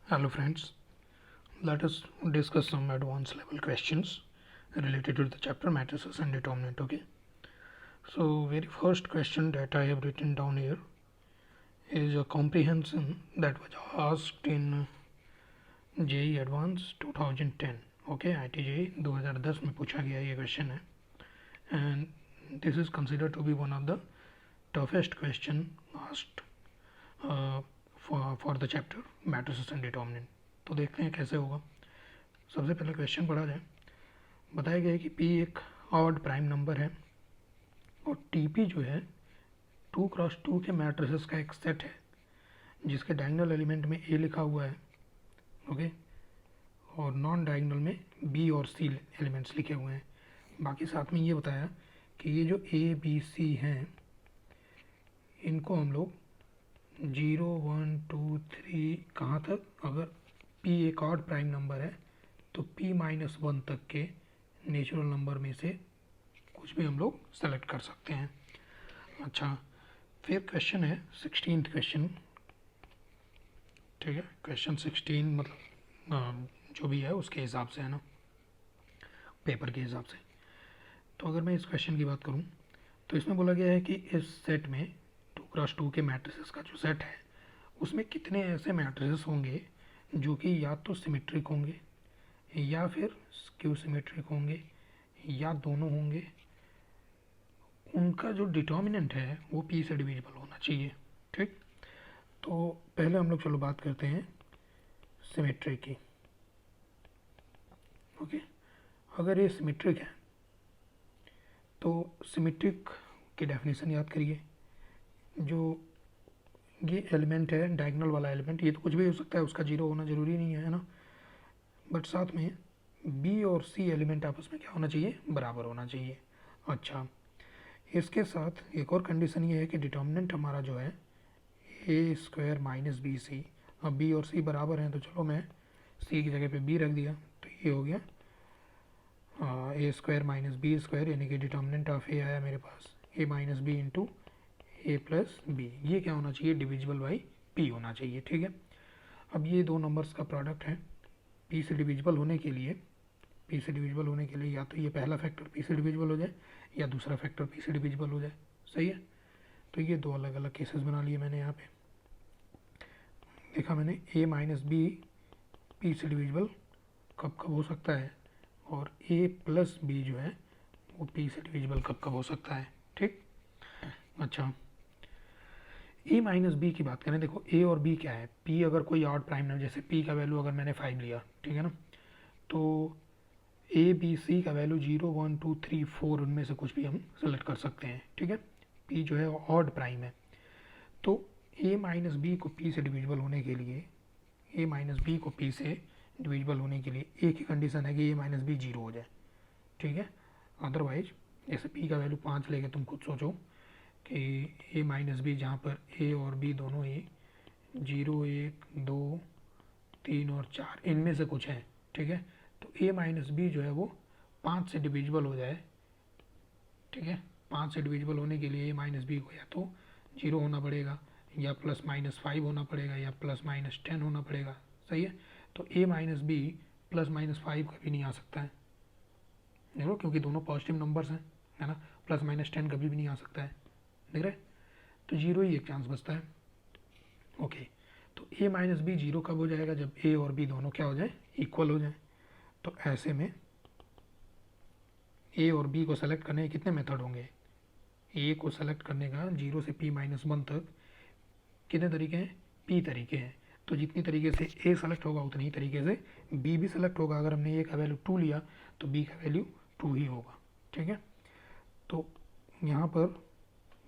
Hello friends, let us discuss some advanced level questions related to the chapter matrices and determinant. Okay, so very first question that I have written down here is a comprehension that was asked in JEE Advanced 2010. Okay, IT JEE 2010 में पूछा गया ये question है and this is considered to be one of the toughest question asked for the chapter matrices and determinant. तो देखते हैं कैसे होगा. सबसे पहले क्वेश्चन पढ़ा जाए. बताया गया है कि P एक ऑड प्राइम नंबर है और TP जो है 2x2 के मैट्रिसेस का एक सेट है जिसके डायगोनल एलिमेंट में A लिखा हुआ है. ओके, और नॉन डायगोनल में B और C एलिमेंट्स लिखे हुए हैं. बाकी साथ में ये बताया कि ये जो A B C हैं इनको हम लोग 0 1 2 3 कहाँ तक, अगर P एक ऑड प्राइम नंबर है तो P-1 तक के नेचुरल नंबर में से कुछ भी हम लोग सेलेक्ट कर सकते हैं. अच्छा, फिर क्वेश्चन है 16th क्वेश्चन. ठीक है, क्वेश्चन 16 मतलब जो भी है उसके हिसाब से है ना, पेपर के हिसाब से. तो अगर मैं इस क्वेश्चन की बात करूं तो इसमें बोला गया है कि इस सेट में 2x2 के मैट्रिसेस का जो सेट है उसमें कितने ऐसे मैट्रिसेस होंगे जो कि या तो सिमेट्रिक होंगे या फिर स्क्यू सिमेट्रिक होंगे या दोनों होंगे. उनका जो डिटर्मिनेंट है वो P से डिविजिबल होना चाहिए. ठीक, तो पहले हम लोग चलो बात करते हैं सिमेट्रिक की. ओके, अगर ये सिमेट्रिक है तो सिमेट्रिक की डेफिनेशन याद करिए. जो ये एलिमेंट है डायगोनल वाला एलिमेंट, ये तो कुछ भी हो सकता है, उसका जीरो होना ज़रूरी नहीं है ना, बट साथ में B और C एलिमेंट आपस में क्या होना चाहिए, बराबर होना चाहिए. अच्छा, इसके साथ एक और कंडीशन ये है कि डिटर्मिनेंट हमारा जो है A² माइनस BC. अब B और C बराबर हैं तो चलो मैं C की जगह पे B रख दिया तो ये हो गया A² माइनस B², यानी कि डिटर्मिनेंट ऑफ A आया मेरे पास A minus B into A plus B. ये क्या होना चाहिए, डिविजिबल बाई P होना चाहिए. ठीक है, अब ये दो नंबर्स का प्रोडक्ट है. P से डिविजिबल होने के लिए या तो ये पहला फैक्टर P से डिविजिबल हो जाए या दूसरा फैक्टर P से डिविजिबल हो जाए. सही है, तो ये दो अलग अलग केसेस बना लिए मैंने. यहाँ पे देखा मैंने A माइनस B P से डिविजिबल कब कब हो सकता है और A प्लस B जो है वो P से डिविजिबल कब कब हो सकता है. ठीक, अच्छा, A माइनस बी की बात करें, देखो A और B क्या है, P अगर कोई ऑड प्राइम नंबर, जैसे P का वैल्यू अगर मैंने 5 लिया, ठीक है ना, तो A B C का वैल्यू 0 1 2 3 4 उनमें से कुछ भी हम सेलेक्ट कर सकते हैं. ठीक है, P जो है ऑड प्राइम है तो A माइनस बी को P से डिविजिबल होने के लिए एक ही कंडीशन है कि A माइनस बी 0 हो जाए. ठीक है, अदरवाइज जैसे P का वैल्यू 5 लेके तुम खुद सोचो कि A माइनस बी, जहाँ पर A और B दोनों ही 0 1 2 3 और 4 इनमें से कुछ है. ठीक है, तो A माइनस बी जो है वो 5 से डिविजिबल हो जाए. ठीक है, 5 से डिविजिबल होने के लिए A माइनस बी को या तो 0 होना पड़ेगा या प्लस माइनस 5 होना पड़ेगा या प्लस माइनस 10 होना पड़ेगा. सही है, तो A minus B plus minus 5 कभी नहीं आ सकता है, देखो, क्योंकि दोनों पॉजिटिव नंबर्स हैं, है ना. प्लस माइनस 10 कभी भी नहीं आ सकता है, देख रहे, तो 0 ही एक चांस बचता है. ओके, तो A माइनस बी 0 कब हो जाएगा, जब A और B दोनों क्या हो जाए, इक्वल हो जाए. तो ऐसे में A और B को सेलेक्ट करने के कितने मेथड होंगे, A को सेलेक्ट करने का 0 से P-1 तक कितने तरीके हैं, P तरीके हैं. तो जितनी तरीके से A सेलेक्ट होगा उतनी ही तरीके से B भी सेलेक्ट होगा. अगर हमने A का वैल्यू 2 लिया तो B का वैल्यू 2 ही होगा. ठीक है, तो यहाँ पर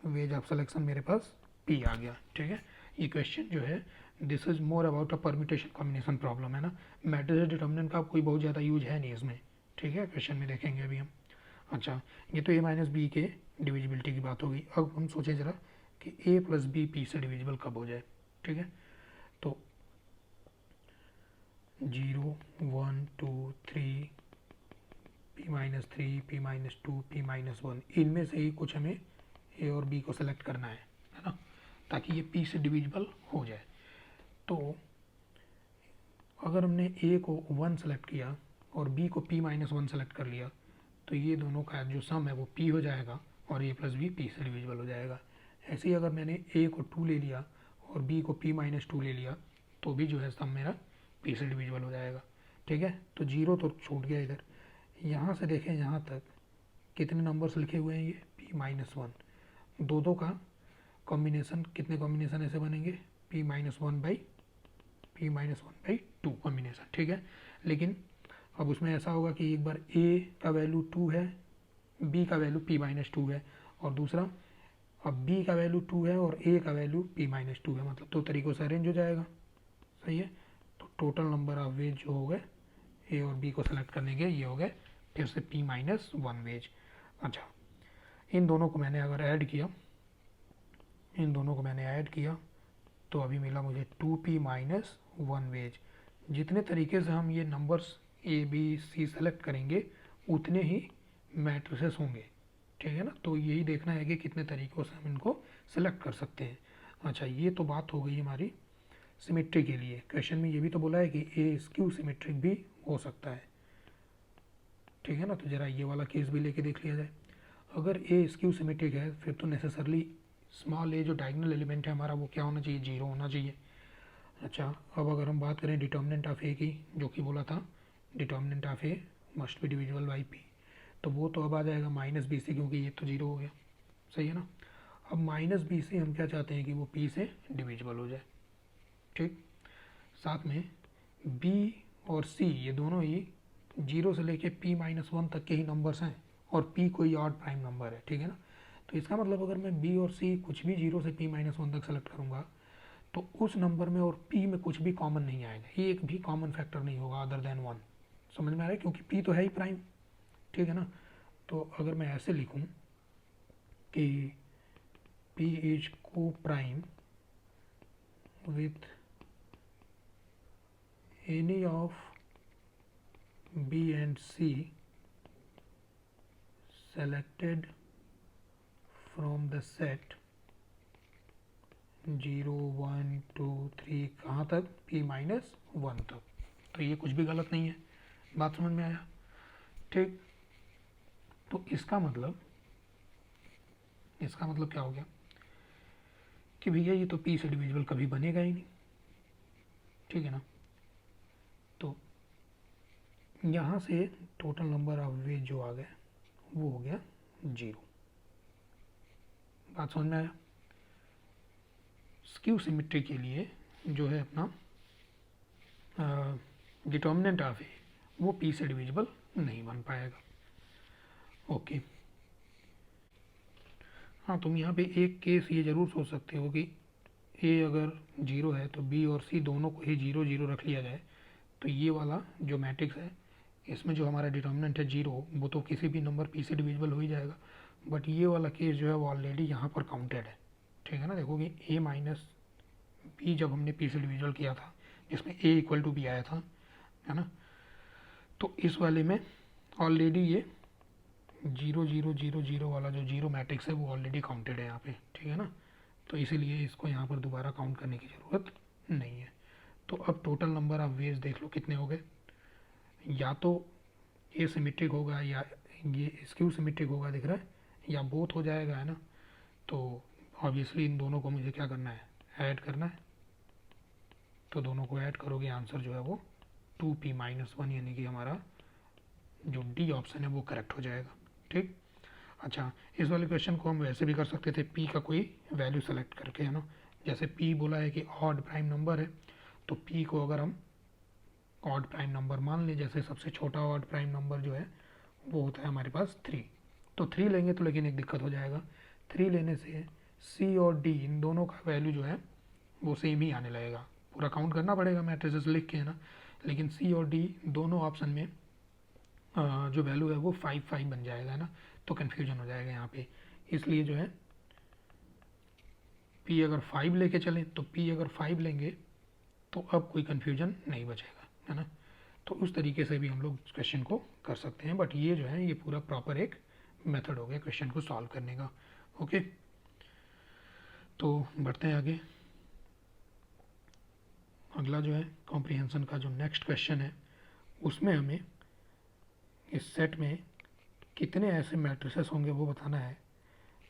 वेज ऑफ सिलेक्शन मेरे पास P आ गया. ठीक है, ये क्वेश्चन जो है this is more about a permutation combination problem, है ना. मैट्रिक्स डिटर्मिनेंट का कोई बहुत ज़्यादा यूज है नहीं इसमें. ठीक है, क्वेश्चन में देखेंगे अभी हम. अच्छा, ये तो A माइनस बी के डिविजिबिलिटी की बात होगी. अब हम सोचें ज़रा कि A प्लस बी P से डिविजिबल कब हो जाए. ठीक है, तो 0 1 2 3 P-3 P-2 P-1 इनमें से ही कुछ हमें A और B को सेलेक्ट करना है ना, ताकि ये P से डिविजिबल हो जाए. तो अगर हमने ए को 1 सेलेक्ट किया और बी को p-1 सेलेक्ट कर लिया तो ये दोनों का जो सम है वो p हो जाएगा और a प्लस बी p से डिविजिबल हो जाएगा। ऐसे ही अगर मैंने a को 2 ले लिया और b को p-2 ले लिया तो भी जो है सम मेरा p से डिविजिबल हो जाएगा। ठीक है, तो 0 तो छूट गया इधर। यहाँ से देखें यहाँ तक कितने नंबर्स लिखे हुए हैं, ये p-1, दो का कॉम्बिनेशन, कितने कॉम्बिनेशन ऐसे बनेंगे, p-1/2 कॉम्बिनेशन। ठीक है, लेकिन अब उसमें ऐसा होगा कि एक बार a का वैल्यू 2 है, b का वैल्यू p-2 है, और दूसरा अब b का वैल्यू 2 है और a का वैल्यू p-2 है, मतलब दो तरीक़ों से अरेंज हो जाएगा। सही है, तो टोटल नंबर ऑफ वेज जो हो गए a और b को सेलेक्ट करने के ये हो गए फिर से p-1 वेज। अच्छा, इन दोनों को मैंने अगर ऐड किया तो अभी मिला मुझे 2p-1 वेज। जितने तरीके से हम ये numbers A B C select करेंगे उतने ही मैट्रिसेस होंगे। ठीक है ना, तो यही देखना है कि कितने तरीक़ों से हम इनको सेलेक्ट कर सकते हैं। अच्छा, ये तो बात हो गई हमारी सिमेट्री के लिए। क्वेश्चन में ये भी तो बोला है कि ए स्क्यू सिमेट्रिक भी हो सकता है। ठीक है ना, तो ज़रा ये वाला केस भी लेके देख लिया जाए। अगर ए स्क्यू सिमेट्रिक है फिर तो नेसेसरली स्मॉल ए जो डायगोनल एलिमेंट है हमारा वो क्या होना चाहिए, 0 होना चाहिए। अच्छा, अब अगर हम बात करें डिटर्मिनेंट ऑफ ए की, जो कि बोला था determinant of A must be divisible by P, तो वो तो अब आ जाएगा -BC, क्योंकि ये तो 0 हो गया। सही है ना, अब -BC हम क्या चाहते हैं कि वो p से डिविजिबल हो जाए। ठीक, साथ में b और c ये दोनों ही 0 से लेके p-1 तक के ही नंबर्स हैं और p कोई ऑड प्राइम नंबर है। ठीक है ना, तो इसका मतलब अगर मैं b और c कुछ भी 0 से p-1 तक सेलेक्ट करूँगा तो उस नंबर में और p में कुछ भी कॉमन नहीं आएगा, ये एक भी कॉमन फैक्टर नहीं होगा अदर देन 1। समझ में आ रहा है, क्योंकि p तो है ही प्राइम। ठीक है ना, तो अगर मैं ऐसे लिखूं कि p इज को prime with any of b and c selected from the set 0 1 2 3 कहाँ तक, p-1 तक, तो ये कुछ भी गलत नहीं है। बात समझ में आया। ठीक, तो इसका मतलब क्या हो गया कि भैया ये तो p से डिविजिबल कभी बनेगा ही नहीं। ठीक है ना, तो यहाँ से टोटल नंबर ऑफ वेज जो आ गए वो हो गया 0। बात समझ में आया। स्क्यू सिमेट्री के लिए जो है अपना डिटर्मिनेंट ऑफ ए वो p से डिविजिबल नहीं बन पाएगा। ओके, हाँ, तुम यहाँ पे एक केस ये ज़रूर सोच सकते हो कि a अगर 0 है तो b और c दोनों को ही 0 0 रख लिया जाए, तो ये वाला जो मैट्रिक्स है इसमें जो हमारा डिटर्मिनेंट है 0 वो तो किसी भी नंबर p से डिविजिबल हो ही जाएगा, बट ये वाला केस जो है वो ऑलरेडी यहाँ पर काउंटेड है। ठीक है ना, देखो कि a माइनस b जब हमने p से डिविजिबल किया था जिसमें a इक्वल टू b आया था, है ना, तो इस वाले में ऑलरेडी ये 0 0 0 0 वाला जो 0 मैट्रिक्स है वो ऑलरेडी काउंटेड है यहाँ पे। ठीक है ना, तो इसीलिए इसको यहाँ पर दोबारा काउंट करने की ज़रूरत नहीं है। तो अब टोटल नंबर ऑफ वेज देख लो कितने हो गए, या तो ये सिमेट्रिक होगा या ये स्क्यू सिमेट्रिक होगा, दिख रहा है, या बोथ हो जाएगा, है ना। तो ऑब्वियसली इन दोनों को मुझे क्या करना है, ऐड करना है। तो दोनों को ऐड करोगे आंसर जो है वो 2p-1 यानी कि हमारा जो डी ऑप्शन है वो करेक्ट हो जाएगा। ठीक, अच्छा, इस वाले क्वेश्चन को हम वैसे भी कर सकते थे p का कोई वैल्यू सेलेक्ट करके, है ना। जैसे p बोला है कि ऑड प्राइम नंबर है, तो p को अगर हम ऑड प्राइम नंबर मान लें, जैसे सबसे छोटा ऑड प्राइम नंबर जो है वो होता है हमारे पास 3, तो 3 लेंगे तो लेकिन एक दिक्कत हो जाएगा, 3 लेने से c और d इन दोनों का वैल्यू जो है वो सेम ही आने लगेगा। पूरा काउंट करना पड़ेगा मैट्रिसेस लिख के, है ना, लेकिन c और d दोनों ऑप्शन में जो वैल्यू है वो 5 5 बन जाएगा, है ना, तो कन्फ्यूजन हो जाएगा यहाँ पे। इसलिए जो है p अगर 5 लेके चलें तो p अगर 5 लेंगे तो अब कोई कन्फ्यूजन नहीं बचेगा, है ना। तो उस तरीके से भी हम लोग इस क्वेश्चन को कर सकते हैं, बट ये जो है ये पूरा प्रॉपर एक मेथड हो गया क्वेश्चन को सॉल्व करने का। ओके, तो बढ़ते हैं आगे। अगला जो है कॉम्प्रिहेंशन का जो नेक्स्ट क्वेश्चन है, उसमें हमें इस सेट में कितने ऐसे मैट्रिसेस होंगे वो बताना है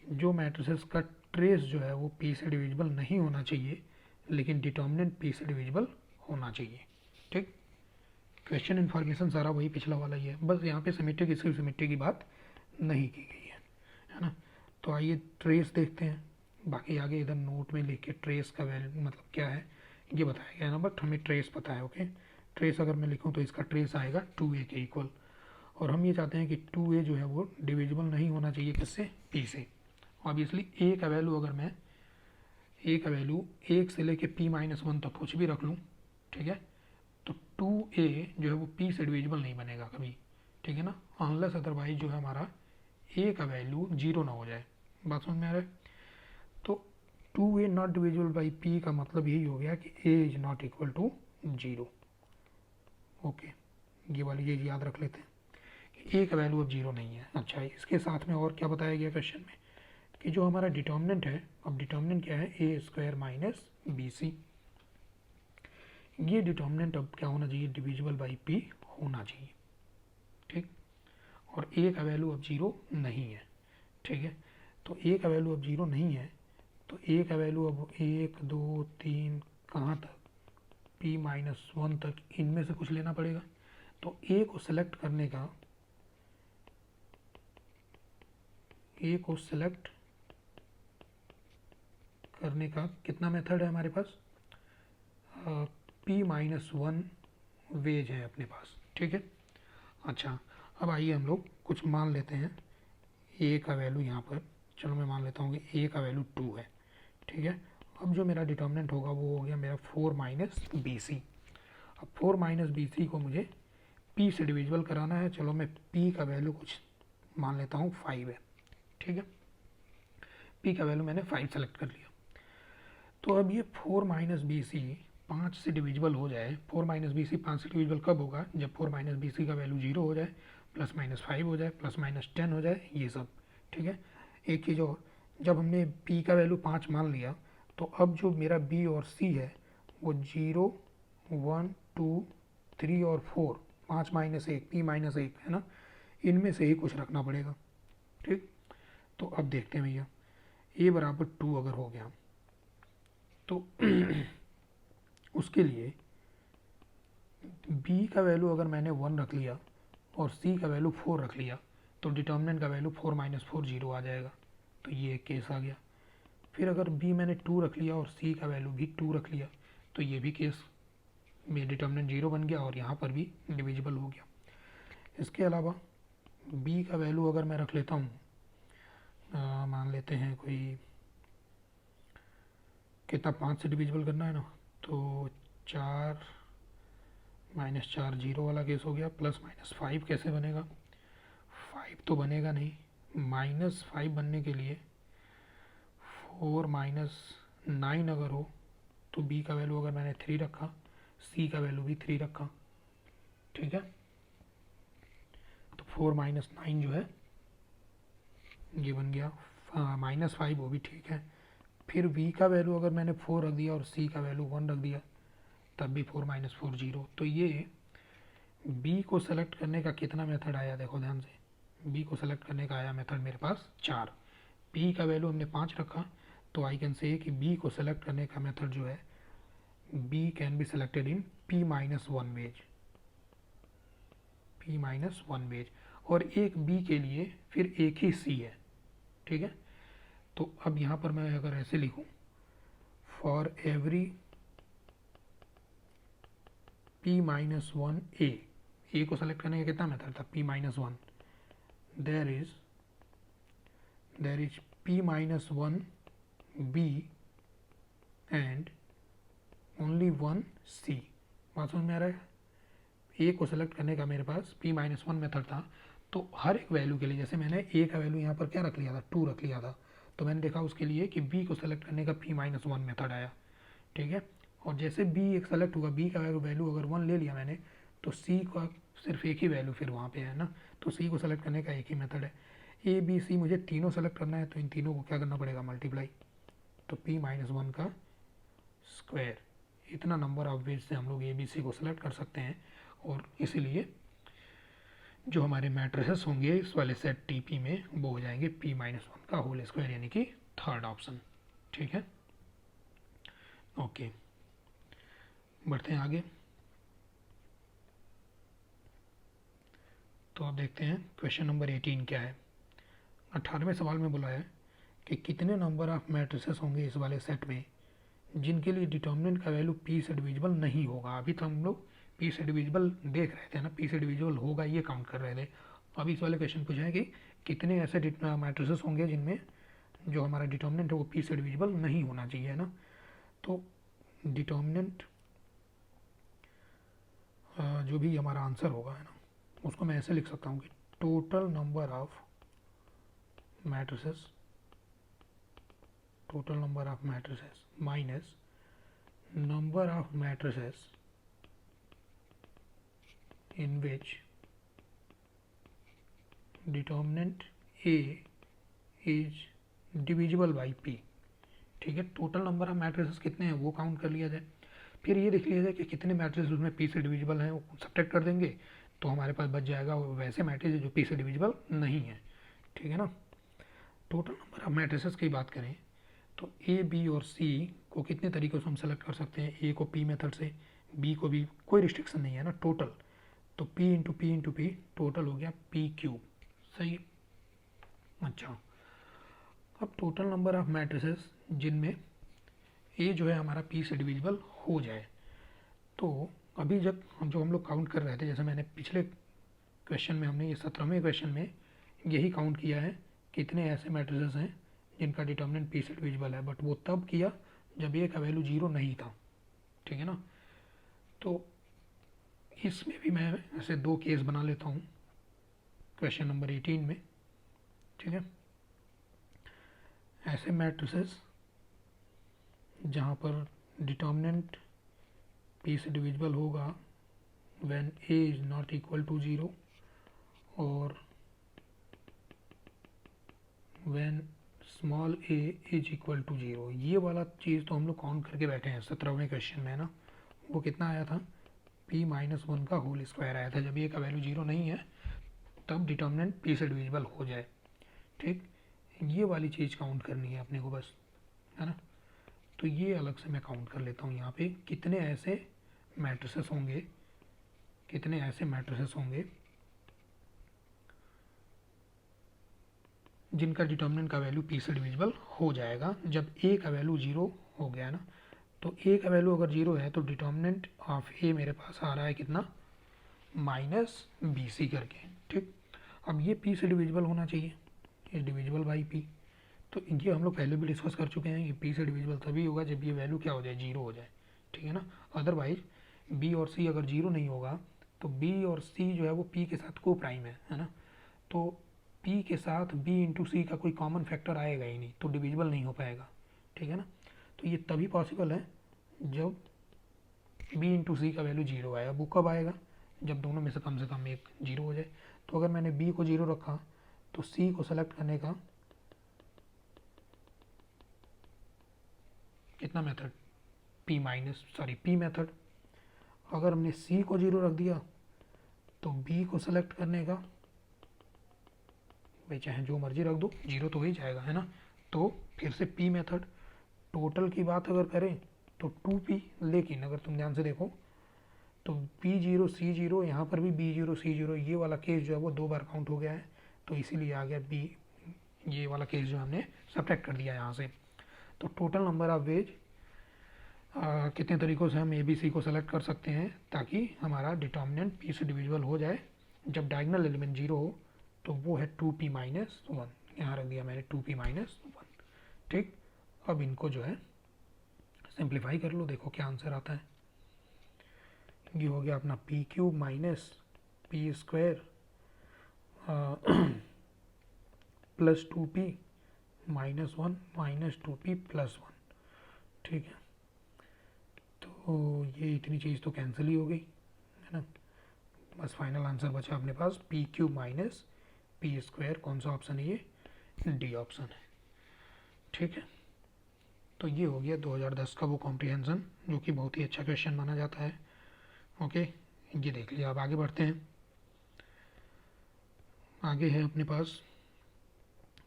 जो मैट्रिसेस का ट्रेस जो है वो पी से डिविजिबल नहीं होना चाहिए, लेकिन डिटर्मिनेंट पी से डिविजिबल होना चाहिए। ठीक, क्वेश्चन इन्फॉर्मेशन सारा वही पिछला वाला ही है, बस यहाँ पे सिमेट्रिक इसकी सिमेट्रिक की बात नहीं की गई है ना। तो आइए ट्रेस देखते हैं, बाकी आगे इधर नोट में लिख के ट्रेस का वैल्यू मतलब क्या है ये बताया गया है ना, बट हमें ट्रेस पता है। ओके, ट्रेस अगर मैं लिखूँ तो इसका ट्रेस आएगा 2a के इक्वल, और हम ये चाहते हैं कि 2a जो है वो डिविजिबल नहीं होना चाहिए किससे, p से। ऑब्वियसली a का वैल्यू अगर मैं a का वैल्यू 1 से लेके p-1 तक कुछ भी रख लूँ, ठीक है, तो 2a जो है वो p से डिविजिबल नहीं बनेगा कभी, ठीक है ना, अनलेस अदरवाइज जो है हमारा a का वैल्यू 0 ना हो जाए। बात समझ में आ रहा है? तो 2a not divisible by p का मतलब यही हो गया कि a is not equal to 0। Okay, ये वाली ये याद रख लेते हैं कि a का वैल्यू अब 0 नहीं है। अच्छा, इसके साथ में और क्या बताया गया क्वेश्चन में कि जो हमारा डिटर्मिनेंट है, अब डिटर्मिनेंट क्या है, a स्क्वायर माइनस bc, ये डिटर्मिनेंट अब क्या होना चाहिए, डिविजिबल बाई p होना चाहिए। ठीक, और a का वैल्यू अब 0 नहीं है। ठीक है, तो a का वैल्यू अब 0 नहीं है, तो a का वैल्यू अब 1 2 3 कहाँ तक, p-1 तक, इनमें से कुछ लेना पड़ेगा। तो a को सेलेक्ट करने का, a को सेलेक्ट करने का कितना मेथड है हमारे पास, p-1 वेज है अपने पास। ठीक है, अच्छा, अब आइए हम लोग कुछ मान लेते हैं। a का वैल्यू यहाँ पर, चलो मैं मान लेता हूँ कि a का वैल्यू 2 है। ठीक है, अब जो मेरा डिटर्मिनेंट होगा वो हो गया मेरा 4 माइनस बी सी। अब 4 माइनस बी सी को मुझे p से डिविजिबल कराना है। चलो मैं p का वैल्यू कुछ मान लेता हूँ 5 है। ठीक है, p का वैल्यू मैंने 5 सेलेक्ट कर लिया। तो अब ये 4 माइनस बी सी 5 से डिविजिबल हो जाए। 4 माइनस बी सी 5 से डिविजिबल कब होगा, जब 4 माइनस बी सी का वैल्यू 0 हो जाए, प्लस माइनस 5 हो जाए, प्लस माइनस 10 हो जाए, ये सब। ठीक है, एक चीज़ और, जब हमने p का वैल्यू 5 मान लिया, तो अब जो मेरा b और c है वो 0 1 2 3 और 4, 5 माइनस 1 p-1 है ना, इनमें से ही कुछ रखना पड़ेगा। ठीक, तो अब देखते हैं भैया, a बराबर 2 अगर हो गया तो उसके लिए b का वैल्यू अगर मैंने 1 रख लिया और c का वैल्यू 4 रख लिया, तो डिटर्मिनेंट का वैल्यू 4 माइनस 4 0 आ जाएगा। तो ये एक केस आ गया। फिर अगर b मैंने 2 रख लिया और c का वैल्यू भी 2 रख लिया, तो ये भी केस में डिटर्मिनेंट 0 बन गया और यहाँ पर भी डिविजिबल हो गया। इसके अलावा b का वैल्यू अगर मैं रख लेता हूँ, मान लेते हैं कोई कितना, 5 से डिविजिबल करना है ना, तो 4 माइनस 4 0 वाला केस हो गया। प्लस माइनस 5 कैसे बनेगा, 5 तो बनेगा नहीं, माइनस 5 बनने के लिए 4 माइनस 9 अगर हो, तो b का वैल्यू अगर मैंने 3 रखा, c का वैल्यू भी 3 रखा। ठीक है, तो 4 माइनस 9 जो है ये बन गया माइनस 5, वो भी ठीक है। फिर v का वैल्यू अगर मैंने 4 रख दिया और c का वैल्यू 1 रख दिया, तब भी 4 माइनस 4 0। तो ये b को सेलेक्ट करने का कितना मेथड आया, देखो ध्यान से, b को सेलेक्ट करने का आया मेथड मेरे पास 4। p का वैल्यू हमने 5 रखा, तो आई कैन से कि b को सेलेक्ट करने का मेथड जो है, b can be selected in p-1 ways, p-1 ways, और एक b के लिए फिर एक ही c है। ठीक है, तो अब यहाँ पर मैं अगर ऐसे लिखूँ, फॉर एवरी p-1 a को सेलेक्ट करने का कितना मेथड था, p-1, there is p-1 b and only 1 c। बात समझ में आ रहा है? a को सेलेक्ट करने का मेरे पास p-1 मेथड था, तो हर एक वैल्यू के लिए, जैसे मैंने a का वैल्यू यहाँ पर क्या रख लिया था, 2 रख लिया था, तो मैंने देखा उसके लिए कि b को सेलेक्ट करने का p-1 मेथड आया। ठीक है, और जैसे b एक सेलेक्ट हुआ, b का वैल्यू अगर 1 ले लिया मैंने, तो c का सिर्फ एक ही वैल्यू फिर वहाँ पे है ना, तो c को सेलेक्ट करने का एक ही मेथड है। a b c मुझे तीनों सेलेक्ट करना है, तो इन तीनों को क्या करना पड़ेगा, मल्टीप्लाई। तो p-1 का स्क्वायर इतना नंबर ऑफ वेज से हम लोग ए बी सी को सिलेक्ट कर सकते हैं, और इसीलिए जो हमारे मैट्रिसेस होंगे इस वाले सेट टी पी में वो हो जाएंगे पी माइनस वन का होल स्क्वायर, यानी कि थर्ड ऑप्शन। ठीक है, ओके, बढ़ते हैं आगे। तो अब देखते हैं क्वेश्चन नंबर 18 क्या है। 18वें सवाल में बोला है कि कितने नंबर ऑफ मैट्रिसेस होंगे इस वाले सेट में जिनके लिए डिटर्मिनेंट का वैल्यू पी से डिविजिबल नहीं होगा। अभी तो हम लोग पी से डिविजिबल देख रहे थे ना, पी से डिविजिबल होगा ये काउंट कर रहे थे। अभी इस वाले क्वेश्चन पूछा है कि कितने ऐसे मैट्रिसेस होंगे जिनमें जो हमारा डिटर्मिनेंट है वो पी से डिविजिबल नहीं होना चाहिए, है ना। तो डिटर्मिनेंट जो भी हमारा आंसर होगा, है ना, उसको मैं ऐसे लिख सकता हूँ कि total number of matrices minus number of matrices in which determinant A is divisible by P। ठीक है, टोटल नंबर ऑफ मैट्रिसेस कितने हैं वो काउंट कर लिया जाए, फिर ये देख लिया जाए कि कितने मैट्रिसेस उसमें P से डिविजिबल हैं, वो सब्ट्रैक्ट कर देंगे तो हमारे पास बच जाएगा वैसे मैट्रिसेस जो P से डिविजिबल नहीं है। ठीक है ना। टोटल नंबर ऑफ मैट्रिसेस की बात करें तो ए बी और सी को कितने तरीक़ों से हम सेलेक्ट कर सकते हैं। ए को पी मेथड से, बी को भी, कोई रिस्ट्रिक्शन नहीं है ना, टोटल। तो P into P into P total हो गया पी क्यूब, सही। अच्छा, अब टोटल नंबर ऑफ मैट्रिसेस जिनमें ए जो है हमारा P से डिविजिबल हो जाए, तो अभी जब हम लोग काउंट कर रहे थे, जैसे मैंने पिछले क्वेश्चन में, हमने ये 17वें क्वेश्चन में यही काउंट किया है कितने ऐसे मैट्रिसेस हैं जिनका डिटर्मिनेंट P से डिविजिबल है, बट वो तब किया जब ए का वैल्यू 0 नहीं था। ठीक है ना। तो इसमें भी मैं ऐसे दो केस बना लेता हूँ क्वेश्चन नंबर 18 में। ठीक है, ऐसे मैट्रिसेस जहाँ पर डिटर्मिनेंट P से डिविजिबल होगा when A is not equal to 0 और when small a is equal to 0। ये वाला चीज़ तो हम लोग काउंट करके बैठे हैं 17वें क्वेश्चन में, है ना। वो कितना आया था, P माइनस वन का होल स्क्वायर आया था। जब ए का वैल्यू 0 नहीं है तब डिटर्मिनेंट P से डिविजिबल हो जाए। ठीक, ये वाली चीज़ काउंट करनी है अपने को बस, है ना। तो ये अलग से मैं काउंट कर लेता हूँ यहाँ पे कितने ऐसे मैट्रिसेस होंगे जिनका डिटर्मिनेंट का वैल्यू P से डिविजिबल हो जाएगा जब ए का वैल्यू 0 हो गया ना। तो ए का वैल्यू अगर 0 है तो डिटर्मिनेंट ऑफ ए मेरे पास आ रहा है कितना, माइनस बी सी करके। ठीक, अब ये P से डिविजिबल होना चाहिए, ये डिविजिबल बाई P। तो ये हम लोग पहले भी डिस्कस कर चुके हैं कि P से डिविजिबल तभी होगा जब ये वैल्यू क्या हो जाए, 0 हो जाए। ठीक है ना। अदरवाइज B और C अगर 0 नहीं होगा तो B और C जो है वो P के साथ को प्राइम है ना। तो P के साथ B इंटू सी का कोई कॉमन फैक्टर आएगा ही नहीं, तो डिविजिबल नहीं हो पाएगा। ठीक है ना। तो ये तभी पॉसिबल है जब B इंटू सी का वैल्यू 0 आएगा। वो कब आएगा, जब दोनों में से कम एक 0 हो जाए। तो अगर मैंने B को 0 रखा तो C को सेलेक्ट करने का कितना मेथड, P मेथड। अगर हमने C को 0 रख दिया तो B को सेलेक्ट करने का, भाई चाहे जो मर्जी रख दो 0 तो हो ही जाएगा, है ना। तो फिर से P मेथड। टोटल की बात अगर करें तो 2P, लेकिन अगर तुम ध्यान से देखो तो B0 C0, यहाँ पर भी B0 C0, ये वाला केस जो है वो 2 बार काउंट हो गया है, तो इसीलिए आ गया B, ये वाला केस जो हमने सब्ट्रैक्ट कर दिया यहाँ से। तो टोटल नंबर ऑफ वेज कितने तरीक़ों से हम ABC को सेलेक्ट कर सकते हैं ताकि हमारा डिटर्मिनेंट P से डिविजिबल हो जाए जब डायगोनल एलिमेंट 0 हो, तो वो है 2P माइनस 1। यहाँ रख दिया मैंने 2P माइनस 1। ठीक, अब इनको जो है सिंप्लीफाई कर लो, देखो क्या आंसर आता है। ये हो गया अपना P cube minus P square plus 2P minus 1 minus 2P plus 1। ठीक है, तो ये इतनी चीज़ तो कैंसिल ही हो गई, है ना। बस फाइनल आंसर बचा अपने पास P cube minus P square. कौन सा ऑप्शन है ये, डी ऑप्शन है। ठीक है, तो ये हो गया 2010 का वो कॉम्प्रिहेंशन, जो कि बहुत ही अच्छा क्वेश्चन माना जाता है। ओके, ये देख लिया। अब आगे बढ़ते हैं। आगे है अपने पास,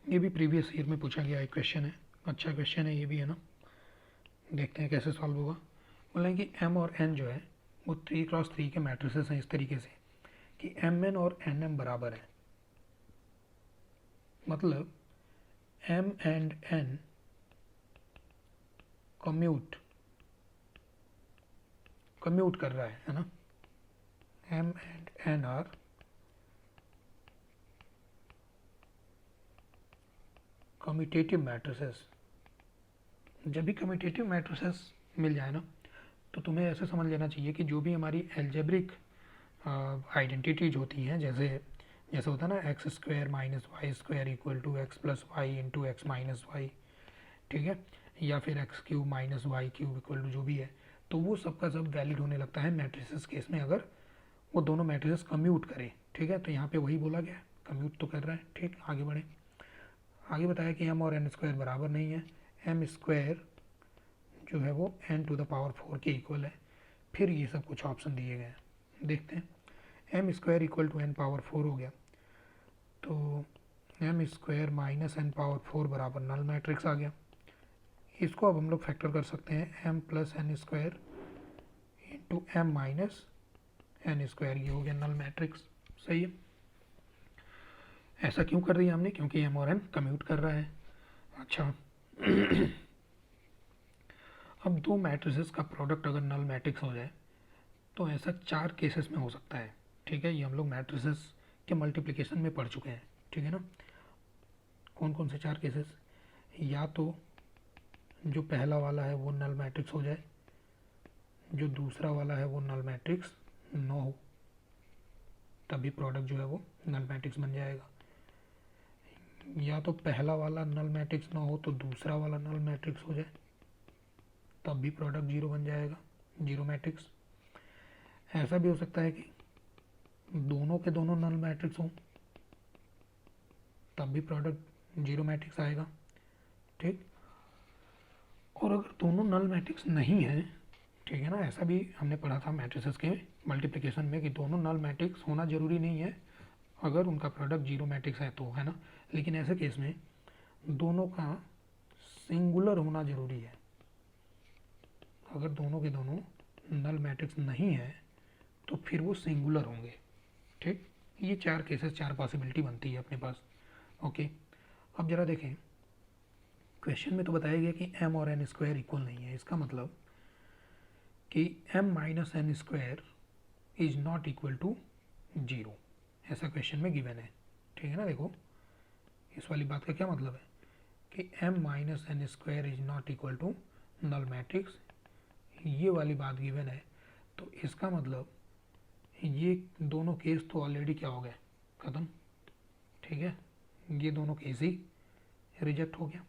ये भी प्रीवियस ईयर में पूछा गया एक क्वेश्चन है, अच्छा क्वेश्चन है ये भी, है ना। देखते हैं कैसे सॉल्व होगा। बोले कि एम और एन जो है वो 3x3 के मैट्रिसेस हैं इस तरीके से कि एम एन और एन एम बराबर है। मतलब एम एंड एन कम्यूट कर रहा है ना। M and N are commutative matrices. जब भी कम्यूटेटिव मैट्रिसेस मिल जाए ना, तो तुम्हें ऐसे समझ लेना चाहिए कि जो भी हमारी एल्जेब्रिक आइडेंटिटीज होती हैं, जैसे होता है ना X square minus Y square equal to X plus Y into X minus Y, ठीक है, या फिर X cube minus Y cube equal to जो भी है, तो वो सबका सब वैलिड होने लगता है मैट्रिसेस केस में, अगर वो दोनों मैट्रिसेस कम्यूट करें। ठीक है, तो यहाँ पे वही बोला गया, कम्यूट तो कर रहा है। ठीक, आगे बढ़े। आगे बताया कि एम और एन स्क्वायर बराबर नहीं है, एम स्क्वायर जो है वो एन टू द पावर 4 के इक्वल है। फिर ये सब कुछ ऑप्शन दिए गए हैं, देखते हैं। M square equal to N power 4 हो गया, तो M square minus N power 4 बराबर नल मैट्रिक्स आ गया। इसको अब हम लोग फैक्टर कर सकते हैं, M plus N square into M minus N square, ये हो गया नल मैट्रिक्स। सही है। ऐसा क्यों कर दिया हमने? क्योंकि एम और एन कम्यूट कर रहा है। अच्छा अब दो मैट्रिसेस का प्रोडक्ट अगर नल मैट्रिक्स हो जाए तो ऐसा 4 केसेस में हो सकता है। ठीक है, ये हम लोग मैट्रिसेस के मल्टीप्लिकेशन में पढ़ चुके हैं। ठीक है ना। कौन कौन से 4 केसेस? या तो जो पहला वाला है वो नल मैट्रिक्स हो जाए, जो दूसरा वाला है वो नल मैट्रिक्स न हो, तभी प्रोडक्ट जो है वो नल मैट्रिक्स बन जाएगा। या तो पहला वाला नल मैट्रिक्स ना हो तो दूसरा वाला नल मैट्रिक्स हो जाए, तब भी प्रोडक्ट जीरो बन जाएगा, जीरो मैट्रिक्स। ऐसा भी हो सकता है कि दोनों के दोनों नल मैट्रिक्स हों, तब भी प्रोडक्ट जीरो मैट्रिक्स आएगा। ठीक, और अगर दोनों नल मैट्रिक्स नहीं है, ठीक है ना, ऐसा भी हमने पढ़ा था मैट्रिसेस के मल्टीप्लिकेशन में कि दोनों नल मैट्रिक्स होना जरूरी नहीं है अगर उनका प्रोडक्ट जीरो मैट्रिक्स है तो, है ना। लेकिन ऐसे केस में दोनों का सिंगुलर होना जरूरी है। अगर दोनों के दोनों नल मैट्रिक्स नहीं है तो फिर वो सिंगुलर होंगे। ठीक, ये 4 केसेस, 4 पॉसिबिलिटी बनती है अपने पास। ओके, अब जरा देखें, क्वेश्चन में तो बताया गया कि एम और एन स्क्वायर इक्वल नहीं है। इसका मतलब कि M minus N square is not equal to zero, ऐसा क्वेश्चन में गिवन है। ठीक है ना। देखो इस वाली बात का क्या मतलब है कि M minus N square is not equal to null matrix, ये वाली बात गिवन है। तो इसका मतलब ये दोनों केस तो ऑलरेडी क्या हो गए, ख़त्म। ठीक है, ये दोनों केस ही रिजेक्ट हो गया।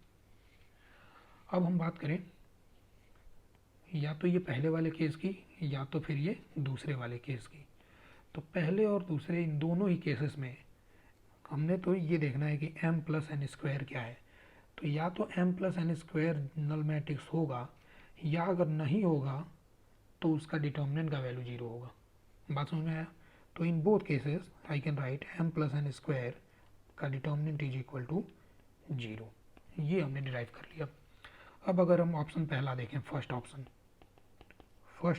अब हम बात करें या तो ये पहले वाले केस की या तो फिर ये दूसरे वाले केस की। तो पहले और दूसरे इन दोनों ही केसेस में हमने तो ये देखना है कि m प्लस एन स्क्वायर क्या है। तो या तो m plus N square null matrix होगा, या अगर नहीं होगा तो उसका डिटर्मिनेंट का वैल्यू जीरो होगा। बात समझ में आया? तो in both cases I can write m plus N square का determinant is equal to zero. ये हमने डिराइव कर लिया। अब अगर हम ऑप्शन पहला देखें, फर्स्ट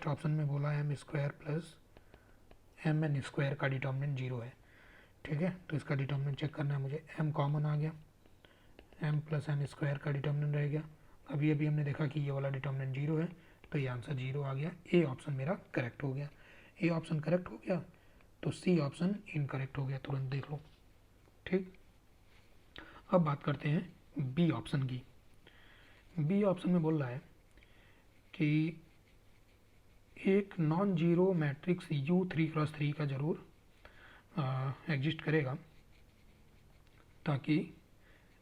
ऑप्शन में बोला M square plus M N square का डिटर्मिनेंट जीरो है। ठीक है, तो इसका डिटर्मिनेंट चेक करना है मुझे। m कॉमन आ गया, m प्लस एन स्क्वायर का डिटर्मिनेंट रह गया। अभी अभी हमने देखा कि ये वाला डिटर्मिनेंट जीरो है, तो ये आंसर जीरो आ गया। ए ऑप्शन मेरा करेक्ट हो गया। ए ऑप्शन करेक्ट हो गया तो सी ऑप्शन इनकरेक्ट हो गया, तुरंत देख लो। ठीक, अब बात करते हैं बी ऑप्शन की। बी ऑप्शन में बोल रहा है कि एक नॉन जीरो मैट्रिक्स U3x3 का जरूर एग्जिस्ट करेगा ताकि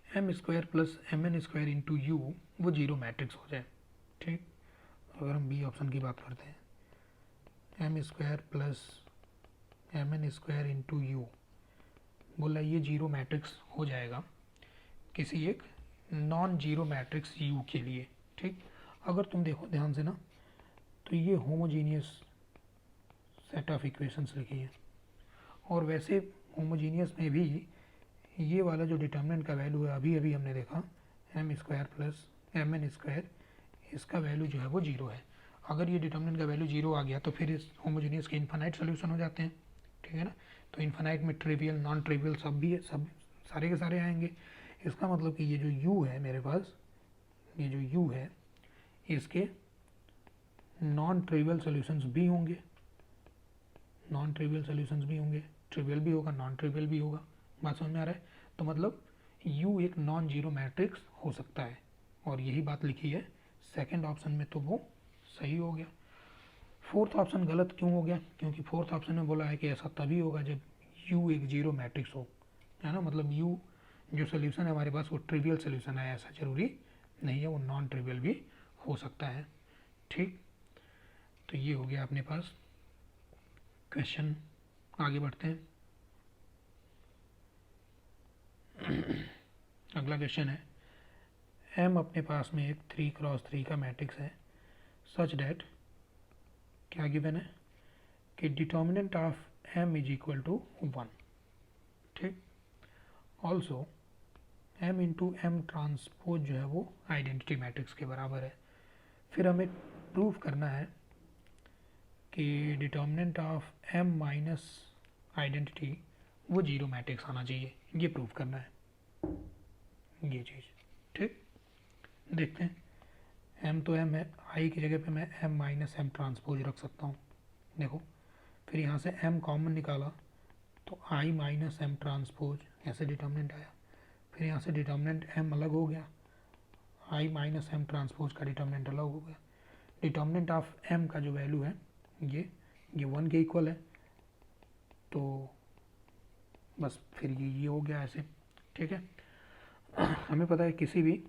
M square plus M N square into U वो जीरो मैट्रिक्स हो जाए। ठीक, अगर हम बी ऑप्शन की बात करते हैं, M square plus M N square into U, बोला ये जीरो मैट्रिक्स हो जाएगा किसी एक नॉन जीरो मैट्रिक्स यू के लिए। ठीक, अगर तुम देखो ध्यान से ना, तो ये होमोजीनियस सेट ऑफ इक्वेशंस लिखी है, और वैसे होमोजीनियस में भी ये वाला जो डिटर्मिनेंट का वैल्यू है, अभी अभी हमने देखा M square plus M N square, इसका वैल्यू जो है वो जीरो है। अगर ये डिटर्मिनेंट का वैल्यू जीरो आ गया तो फिर इस होमोजीनियस के इन्फानाइट सोल्यूशन हो जाते हैं, ठीक है ना। तो इन्फानाइट में ट्रिवियल नॉन ट्रिवियल सब भी है, सब सारे के सारे आएंगे। इसका मतलब कि ये जो u है मेरे पास, ये जो u है इसके नॉन ट्रिवियल सोल्यूशंस भी होंगे, नॉन ट्रिवियल सोल्यूशंस भी होंगे, ट्रिवियल भी होगा नॉन ट्रिवियल भी होगा। बात समझ में आ रहा है? तो मतलब u एक नॉन जीरो मैट्रिक्स हो सकता है, और यही बात लिखी है सेकंड ऑप्शन में, तो वो सही हो गया। फोर्थ ऑप्शन गलत क्यों हो गया? क्योंकि फोर्थ ऑप्शन में बोला है कि ऐसा तभी होगा जब u एक जीरो मैट्रिक्स हो, है ना। मतलब u जो सोल्यूशन है हमारे पास वो ट्रिवियल सोल्यूशन है, ऐसा जरूरी नहीं है, वो नॉन ट्रिवियल भी हो सकता है। ठीक, तो ये हो गया अपने पास क्वेश्चन। आगे बढ़ते हैं। अगला क्वेश्चन है, m अपने पास में एक 3x3 का मैट्रिक्स है सच डैट, क्या गिवन है कि determinant of m is equal to 1। ठीक, also m into M transpose जो है वो आइडेंटिटी मैट्रिक्स के बराबर है। फिर हमें प्रूव करना है कि determinant of m minus identity वो जीरो मैट्रिक्स आना चाहिए, ये प्रूव करना है ये चीज़। ठीक, देखते हैं। m तो m है, i की जगह पे मैं m माइनस एम ट्रांसपोज रख सकता हूँ। देखो, फिर यहाँ से m कॉमन निकाला तो i माइनस एम ट्रांसपोज, ऐसे डिटर्मिनेंट आया। फिर यहाँ से डिटर्मिनेंट m अलग हो गया, i माइनस एम ट्रांसपोज का डिटर्मिनेंट अलग हो गया। डिटर्मिनेंट ऑफ m का जो वैल्यू है ये 1 के इक्वल है, तो बस फिर ये हो गया ऐसे। ठीक है, हमें पता है किसी भी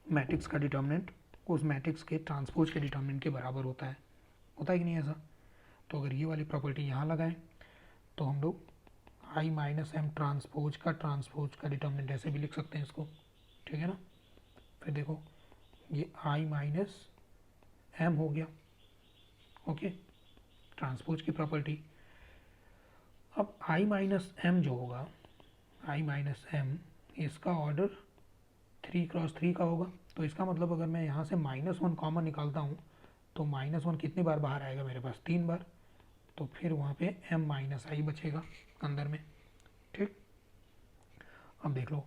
मैट्रिक्स का डिटर्मिनेंट उस मैट्रिक्स के ट्रांसपोज के डिटर्मिनेंट के बराबर होता है कि नहीं ऐसा। तो अगर ये वाली प्रॉपर्टी यहाँ लगाएं तो हम लोग i माइनस एम ट्रांसपोज का डिटर्मिनेंट ऐसे भी लिख सकते हैं इसको, ठीक है ना। फिर देखो ये i माइनस एम हो गया, ओके, ट्रांसपोज की प्रॉपर्टी। अब i माइनस एम जो होगा, i माइनस एम, इसका ऑर्डर 3x3 का होगा। तो इसका मतलब अगर मैं यहाँ से -1 कॉमन निकालता हूँ तो -1 कितनी बार बाहर आएगा मेरे पास? 3 बार। तो फिर वहाँ पे m माइनस आई बचेगा अंदर में। ठीक, अब देख लो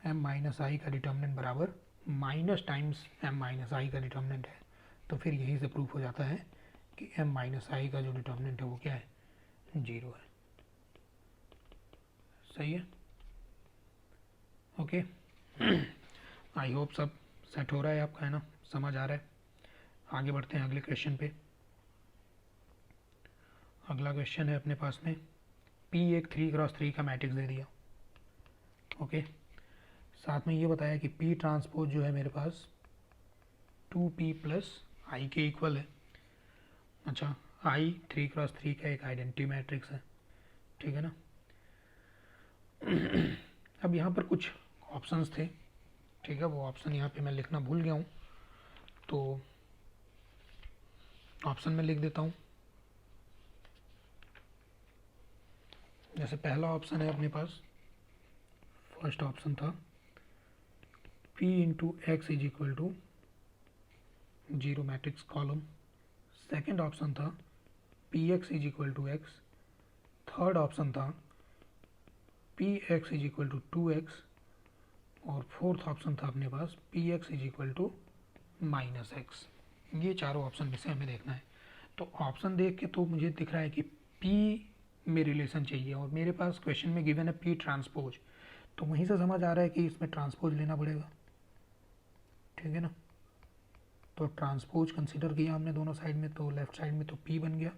m माइनस आई का डिटर्मिनेंट बराबर माइनस टाइम्स m माइनस आई का डिटर्मिनेंट है। तो फिर यही से प्रूफ हो जाता है कि m माइनस आई का जो डिटर्मिनेंट है वो क्या है? जीरो है। सही है, ओके। आई होप सब सेट हो रहा है आपका, है ना, समझ आ रहा है। आगे बढ़ते हैं अगले क्वेश्चन पे। अगला क्वेश्चन है अपने पास में, P एक 3x3 का मैट्रिक्स दे दिया, ओके। साथ में ये बताया कि P ट्रांसपोज जो है मेरे पास 2P प्लस आई के इक्वल है। अच्छा, I 3x3 का एक आइडेंटिटी मैट्रिक्स है, ठीक है ना। अब यहाँ पर कुछ ऑप्शंस थे, ठीक है, वो ऑप्शन यहाँ पे मैं लिखना भूल गया हूँ, तो ऑप्शन में लिख देता हूँ। जैसे पहला ऑप्शन है अपने पास, फर्स्ट ऑप्शन था P into x is equal to zero matrix column. Second option था P x is equal to x. Third option था P x is equal to 2x। और फोर्थ ऑप्शन था अपने पास P x is equal to minus x. ये चारों option में से हमें देखना है। तो ऑप्शन देख के तो मुझे दिख रहा है कि P में रिलेशन चाहिए, और मेरे पास क्वेश्चन में गिवन है P ट्रांसपोज, तो वहीं से समझ आ रहा है कि इसमें ट्रांसपोज लेना पड़ेगा, ठीक है ना। तो ट्रांसपोज कंसीडर किया हमने दोनों साइड में, तो लेफ्ट साइड में तो P बन गया,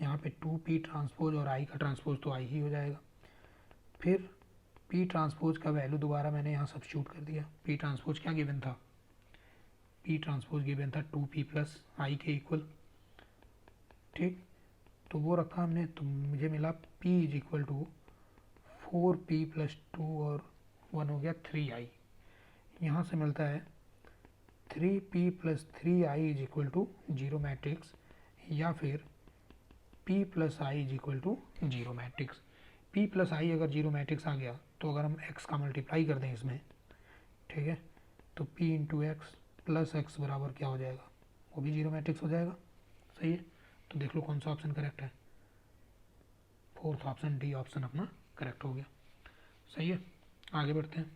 यहाँ पे 2P ट्रांसपोज और I का ट्रांसपोज तो I ही हो जाएगा। फिर P ट्रांसपोज का वैल्यू दोबारा मैंने यहाँ सब्स्टिट्यूट कर दिया। P ट्रांसपोज क्या गिवन था? P ट्रांसपोज गिवन था 2P प्लस आई के इक्वल, ठीक। तो वो रखा हमने, तो मुझे मिला P is equal to 4P plus 2 और 1 हो गया 3I। यहाँ से मिलता है 3p+3i is equal to zero matrix, या फिर p+i is equal to zero matrix. p+i अगर जीरो मैट्रिक्स आ गया तो अगर हम x का मल्टीप्लाई कर दें इसमें, ठीक है, तो p into x plus x बराबर क्या हो जाएगा, वो भी जीरो मैट्रिक्स हो जाएगा। सही है, तो देख लो कौन सा ऑप्शन करेक्ट है। फोर्थ ऑप्शन, डी ऑप्शन अपना करेक्ट हो गया। सही है, आगे बढ़ते हैं।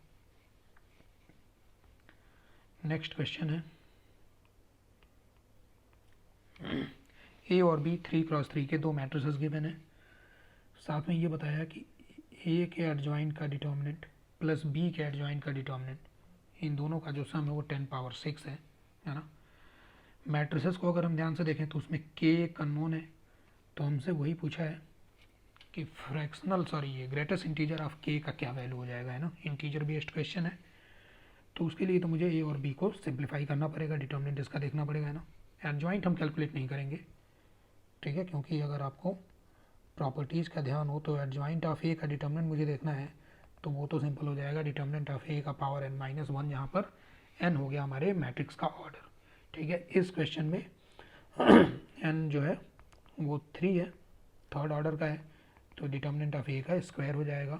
नेक्स्ट क्वेश्चन है, ए और बी 3x3 के दो मैट्रिसेस गिवन है, साथ में ये बताया कि ए के एडजॉइंट का डिटर्मिनेंट प्लस बी के एडजॉइंट का डिटर्मिनेंट, इन दोनों का जो सम है वो 10⁻6 है ना। मैट्रिसेस को अगर हम ध्यान से देखें तो उसमें के एक अननोन है, तो हमसे वही पूछा है कि ये ग्रेटेस्ट इंटीजर ऑफ के का क्या वैल्यू हो जाएगा, है ना। इंटीजर बेस्ड क्वेश्चन है, तो उसके लिए तो मुझे ए और बी को सिंप्लीफाई करना पड़ेगा, डिटर्मिनेंट इसका देखना पड़ेगा, है ना। एडजॉइंट हम कैलकुलेट नहीं करेंगे, ठीक है, क्योंकि अगर आपको प्रॉपर्टीज़ का ध्यान हो तो एडजॉइंट ऑफ ए का डिटर्मिनेंट मुझे देखना है, तो वो तो सिंपल हो जाएगा, डिटर्मिनेंट ऑफ ए का पावर n-1, जहाँ पर n हो गया हमारे मैट्रिक्स का ऑर्डर, ठीक है। इस क्वेश्चन में n जो है वो 3 है, थर्ड ऑर्डर का है, तो डिटर्मिनेंट ऑफ ए का स्क्वायर हो जाएगा,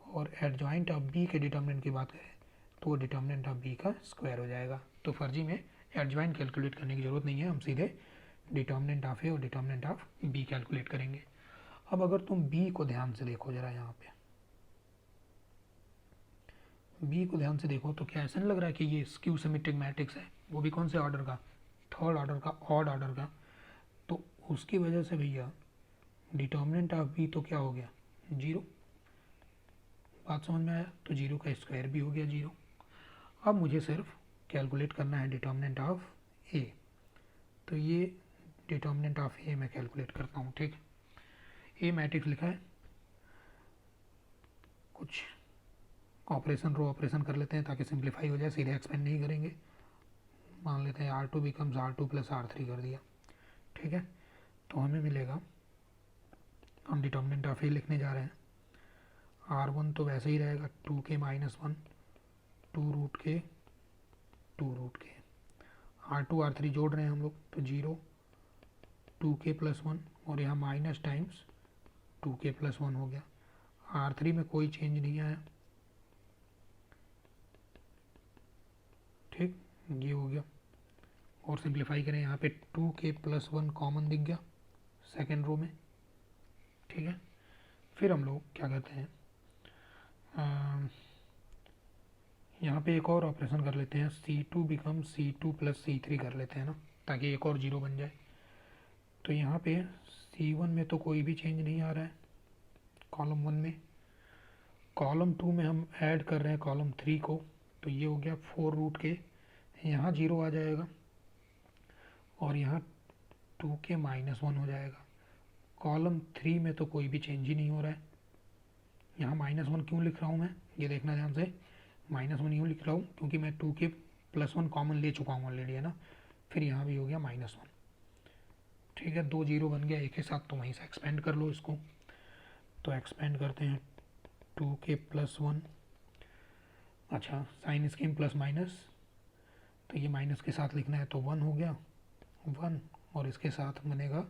और एडजॉइंट ऑफ बी के डिटर्मिनेंट की बात करें तो वो डिटर्मिनेंट ऑफ बी का स्क्वायर हो जाएगा। तो फर्जी में एडजॉइंट कैलकुलेट करने की ज़रूरत नहीं है, हम सीधे डिटर्मिनेंट ऑफ ए और डिटर्मिनेंट ऑफ बी कैलकुलेट करेंगे। अब अगर तुम बी को ध्यान से देखो जरा, यहाँ पे बी को ध्यान से देखो तो क्या ऐसा नहीं लग रहा है कि ये स्क्यू सिमेट्रिक मैट्रिक्स है, वो भी कौन से ऑर्डर का, थर्ड ऑर्डर का, ऑड ऑर्डर का। तो उसकी वजह से भैया डिटर्मिनेंट ऑफ बी तो क्या हो गया, जीरो। बात समझ में आया, तो जीरो का स्क्वायर भी हो गया जीरो। अब मुझे सिर्फ कैलकुलेट करना है डिटर्मिनेंट ऑफ ए, तो ये डिटर्मिनेंट ऑफ ए मैं कैलकुलेट करता हूँ, ठीक है। ए मैट्रिक्स लिखा है, कुछ ऑपरेशन रो ऑपरेशन कर लेते हैं ताकि सिंप्लीफाई हो जाए, सीधे एक्सपेंड नहीं करेंगे। मान लेते हैं R2 बिकम्स R2 + R3 कर दिया, ठीक है। तो हमें मिलेगा, हम डिटर्मिनेंट ऑफ ए लिखने जा रहे हैं, R1 तो वैसे ही रहेगा 2k - 1, 2√k, 2√k, R2 R3 जोड़ रहे हैं हम लोग, तो 0, 2k + 1, और यहाँ माइनस टाइम्स 2k + 1 हो गया। R3 में कोई चेंज नहीं आया, ठीक, ये हो गया। और सिंप्लीफाई करें, यहाँ पे 2k + 1 कॉमन दिख गया सेकेंड रो में, ठीक है। फिर हम लोग क्या करते हैं, यहाँ पे एक और ऑपरेशन कर लेते हैं, C2 बिकम C2 + C3 कर लेते हैं ना, ताकि एक और जीरो बन जाए। तो यहाँ पे C1 में तो कोई भी चेंज नहीं आ रहा है कॉलम 1 में, कॉलम 2 में हम ऐड कर रहे हैं कॉलम 3 को, तो ये हो गया 4√k, यहाँ जीरो आ जाएगा, और यहाँ 2k - 1 हो जाएगा। कॉलम 3 में तो कोई भी चेंज ही नहीं हो रहा है। यहाँ -1 क्यों लिख रहा हूँ मैं, ये देखना ध्यान से, -1 यूँ लिख रहा हूँ क्योंकि मैं 2k + 1 कॉमन ले चुका हूँ ऑलरेडी, है ना। फिर यहाँ भी हो गया -1, ठीक है, 2 जीरो बन गया एक ही साथ, तो वहीं से एक्सपेंड कर लो इसको। तो एक्सपेंड करते हैं 2k + 1, अच्छा साइन स्कीम प्लस माइनस, तो ये माइनस के साथ लिखना है, तो 1 हो गया 1, और इसके साथ बनेगा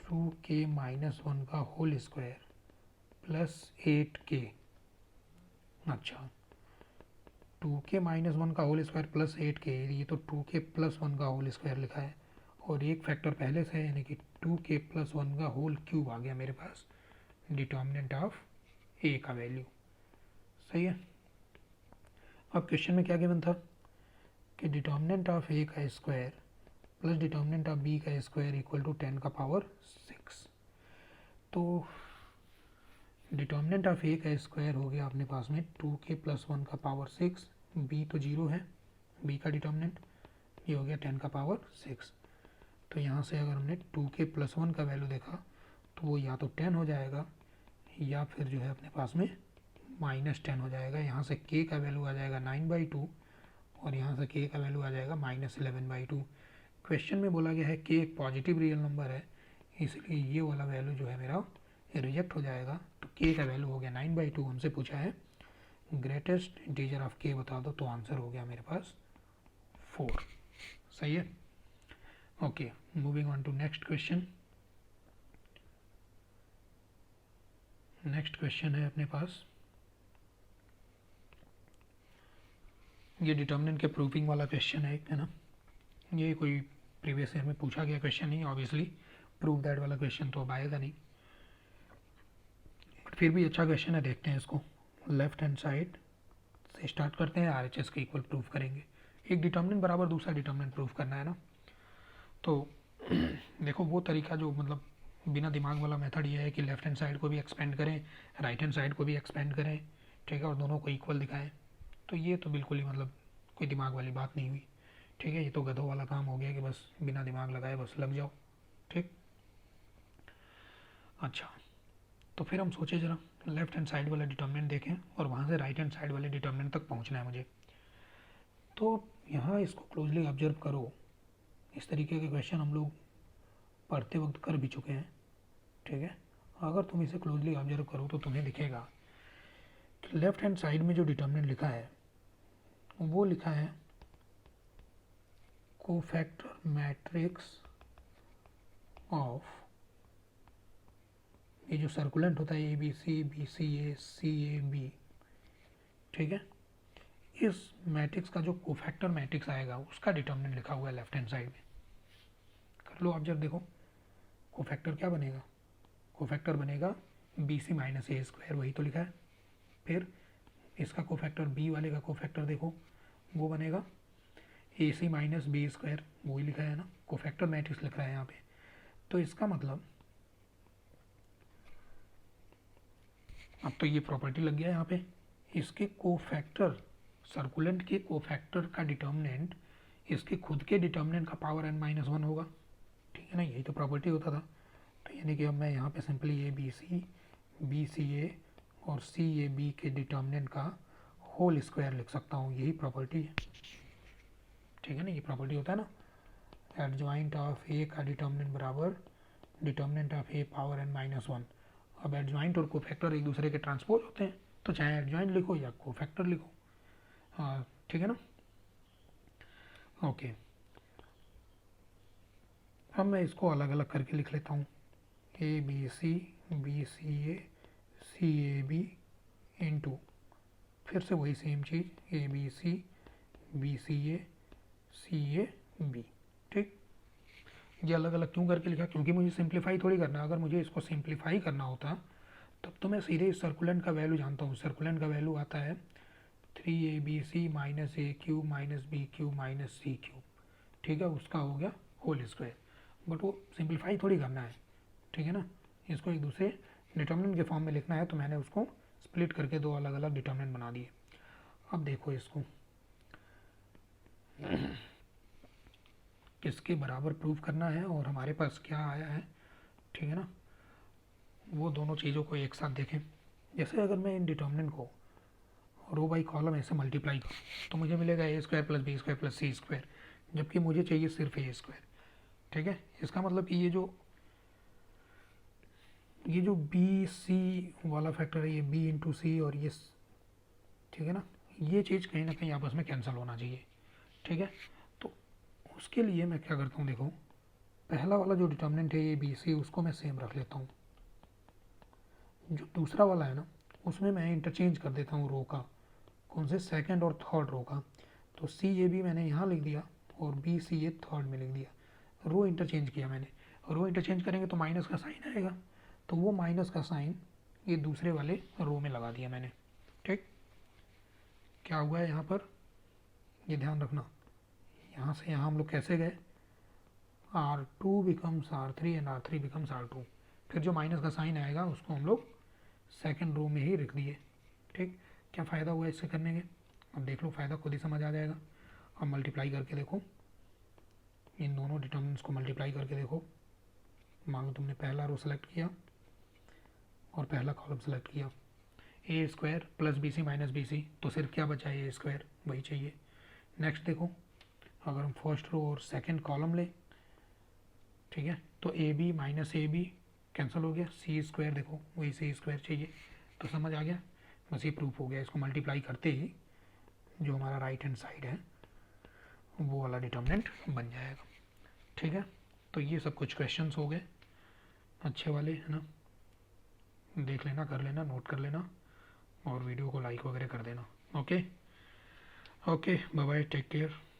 2k - 1 का होल स्क्वायर प्लस 8k, अच्छा 2k - 1 का होल स्क्वायर प्लस 8k, ये तो 2k + 1 का होल स्क्वायर लिखा है, और एक फैक्टर पहले से है, यानी कि 2k + 1 का होल क्यूब आ गया मेरे पास डिटर्मिनेंट ऑफ ए का वैल्यू। सही है। अब क्वेश्चन में क्या गिवन था कि डिटर्मिनेंट ऑफ ए का square plus determinant of B का स्क्वायर इक्वल टू 10⁻6। तो डिटर्मिनेंट ऑफ ए का स्क्वायर हो गया अपने पास में 2k + 1 का पावर 6, बी तो जीरो है, बी का डिटर्मिनेंट ये हो गया 10⁻6। तो यहाँ से अगर हमने 2k + 1 का वैल्यू देखा तो वो या तो 10 हो जाएगा, या फिर जो है अपने पास में -10 हो जाएगा। यहाँ से k का वैल्यू आ जाएगा 9/2, और यहाँ से k का वैल्यू आ जाएगा -11/2। क्वेश्चन में बोला गया है k एक पॉजिटिव रियल नंबर है, इसलिए ये वाला वैल्यू जो है मेरा रिजेक्ट हो जाएगा। तो k का वैल्यू हो गया 9/2। हमसे पूछा है ग्रेटेस्ट इंटीजर ऑफ k बता दो, तो आंसर हो गया मेरे पास 4। सही है। Okay, moving on to next question. Next question है अपने पास, ये डिटर्मिनेंट के प्रूविंग वाला क्वेश्चन है ना। ये कोई प्रीवियस ईयर में पूछा गया क्वेश्चन नहीं, ऑब्वियसली प्रूव दैट वाला क्वेश्चन तो अब आएगा नहीं, बट फिर भी अच्छा क्वेश्चन है, देखते हैं इसको। लेफ्ट हैंड साइड से स्टार्ट करते हैं, RHS के इक्वल प्रूव करेंगे। एक डिटर्मिनेंट बराबर दूसरा डिटर्मिनेंट प्रूव करना है ना। तो देखो वो तरीका जो मतलब बिना दिमाग वाला मेथड ये है कि लेफ्ट हैंड साइड को भी एक्सपेंड करें, राइट हैंड साइड को भी एक्सपेंड करें, ठीक है, और दोनों को इक्वल दिखाएं। तो ये तो बिल्कुल ही मतलब कोई दिमाग वाली बात नहीं हुई, ठीक है। ये तो गधों वाला काम हो गया कि बस बिना दिमाग लगाए बस लग जाओ, ठीक। अच्छा, तो फिर हम सोचे जरा लेफ्ट हैंड साइड वाला डिटर्मिनेंट देखें और वहाँ से राइट हैंड साइड वाले डिटर्मिनेंट तक पहुँचना है मुझे। तो यहाँ इसको क्लोजली ऑब्जर्व करो, इस तरीके के क्वेश्चन हम लोग पढ़ते वक्त कर भी चुके हैं, ठीक है। अगर तुम इसे क्लोजली ऑब्जर्व करो तो तुम्हें दिखेगा कि लेफ्ट हैंड साइड में जो डिटर्मिनेंट लिखा है वो लिखा है कोफैक्टर मैट्रिक्स ऑफ, ये जो सर्कुलेंट होता है ABC BCA CAB, ठीक है। इस मैट्रिक्स का जो कोफैक्टर मैट्रिक्स आएगा उसका डिटर्मिनेंट लिखा हुआ है लेफ्ट हैंड साइड में। कर लो ऑब्जर्व, देखो कोफैक्टर क्या बनेगा, कोफैक्टर बनेगा BC माइनस A स्क्वायर, वही तो लिखा है। फिर इसका कोफैक्टर B वाले का कोफैक्टर देखो, वो बनेगा AC माइनस B स्क्वायर, वही लिखा है ना, कोफैक्टर मैट्रिक्स लिख रहा है यहाँ पे। तो इसका मतलब अब तो ये प्रॉपर्टी लग गया यहाँ पे, इसके कोफैक्टर, सर्कुलेंट के कोफैक्टर का डिटर्मिनेंट इसके खुद के डिटर्मिनेंट का पावर n-1 होगा, ठीक है ना। यही तो प्रॉपर्टी होता था। तो यानी कि अब मैं यहाँ पे सिंपली ABC BCA और CAB के डिटर्मिनेंट का होल स्क्वायर लिख सकता हूँ, यही प्रॉपर्टी है, ठीक है ना। ये प्रॉपर्टी होता है ना, एडजॉइंट ऑफ A का डिटर्मिनेंट बराबर determinant of A power n-1। अब एडजॉइंट और कोफैक्टर एक दूसरे के ट्रांसपोज होते हैं, तो चाहे एडजॉइंट लिखो या कोफैक्टर लिखो, हाँ ठीक है ना। ओके, अब मैं इसको अलग अलग करके लिख लेता हूँ, ABC BCA CAB इंटू फिर से वही सेम चीज़ ABC BCA CAB, ठीक। ये अलग अलग क्यों करके लिखा, क्योंकि मुझे सिंप्लीफाई थोड़ी करना है। अगर मुझे इसको सिंप्लीफाई करना होता तब तो मैं सीधे इस सर्कुलेंट का वैल्यू जानता हूँ। सर्कुलेंट का वैल्यू आता है 3ABC minus A³ minus B³ minus C³, ठीक है, उसका हो गया होल स्क्वायर। बट वो सिंप्लीफाई थोड़ी करना है, ठीक है ना, इसको एक दूसरे डिटर्मिनेंट के फॉर्म में लिखना है, तो मैंने उसको स्प्लिट करके दो अलग अलग डिटर्मिनेंट बना दिए। अब देखो इसको किसके बराबर प्रूव करना है और हमारे पास क्या आया है, ठीक है ना, वो दोनों चीज़ों को एक साथ देखें। जैसे अगर मैं इन डिटर्मिनेंट को रो बाई कॉलम ऐसे मल्टीप्लाई करूँ तो मुझे मिलेगा A square plus B square plus C square, जबकि मुझे चाहिए सिर्फ A स्क्वायर, ठीक है। इसका मतलब कि ये जो BC वाला फैक्टर है, ये B इंटू C और ये, ठीक है ना, ये चीज़ कहीं ना कहीं आपस में कैंसिल होना चाहिए, ठीक है। तो उसके लिए मैं क्या करता हूँ, देखो पहला वाला जो डिटर्मिनेंट है ये BC, उसको मैं सेम रख लेता हूँ। जो दूसरा वाला है ना, उसमें मैं इंटरचेंज कर देता हूँ रो का, कौन से, सेकंड और थर्ड रो का। तो CAB मैंने यहाँ लिख दिया और BCA थर्ड में लिख दिया, रो इंटरचेंज किया मैंने। रो इंटरचेंज करेंगे तो माइनस का साइन आएगा, तो वो माइनस का साइन ये दूसरे वाले रो में लगा दिया मैंने, ठीक। क्या हुआ है यहाँ पर, ये ध्यान रखना, यहाँ से यहाँ हम लोग कैसे गए, R2 becomes R3 and R3 becomes R2। फिर जो माइनस का साइन आएगा उसको हम लोग सेकंड रो में ही रख दिए, ठीक। क्या फ़ायदा हुआ इससे करने के, अब देख लो, फ़ायदा खुद ही समझ आ जाएगा। अब मल्टीप्लाई करके देखो, इन दोनों डिटर्मिनेंट्स को मल्टीप्लाई करके देखो। मान लो तुमने पहला रो सेलेक्ट किया और पहला कॉलम सेलेक्ट किया, A square plus BC minus BC, तो सिर्फ क्या बचा है, A स्क्वायर, वही चाहिए। नेक्स्ट देखो, अगर हम फर्स्ट रो और सेकंड कॉलम ले, ठीक है, तो AB माइनस AB कैंसिल हो गया, C स्क्वायर देखो वही C स्क्वायर चाहिए। तो समझ आ गया, बस ये प्रूफ हो गया। इसको मल्टीप्लाई करते ही जो हमारा राइट हैंड साइड है वो वाला डिटर्मिनेंट बन जाएगा। ठीक है, तो ये सब कुछ क्वेश्चंस हो गए अच्छे वाले, है ना। देख लेना, कर लेना, नोट कर लेना, और वीडियो को लाइक वगैरह कर देना। Okay, okay, bye bye, take care.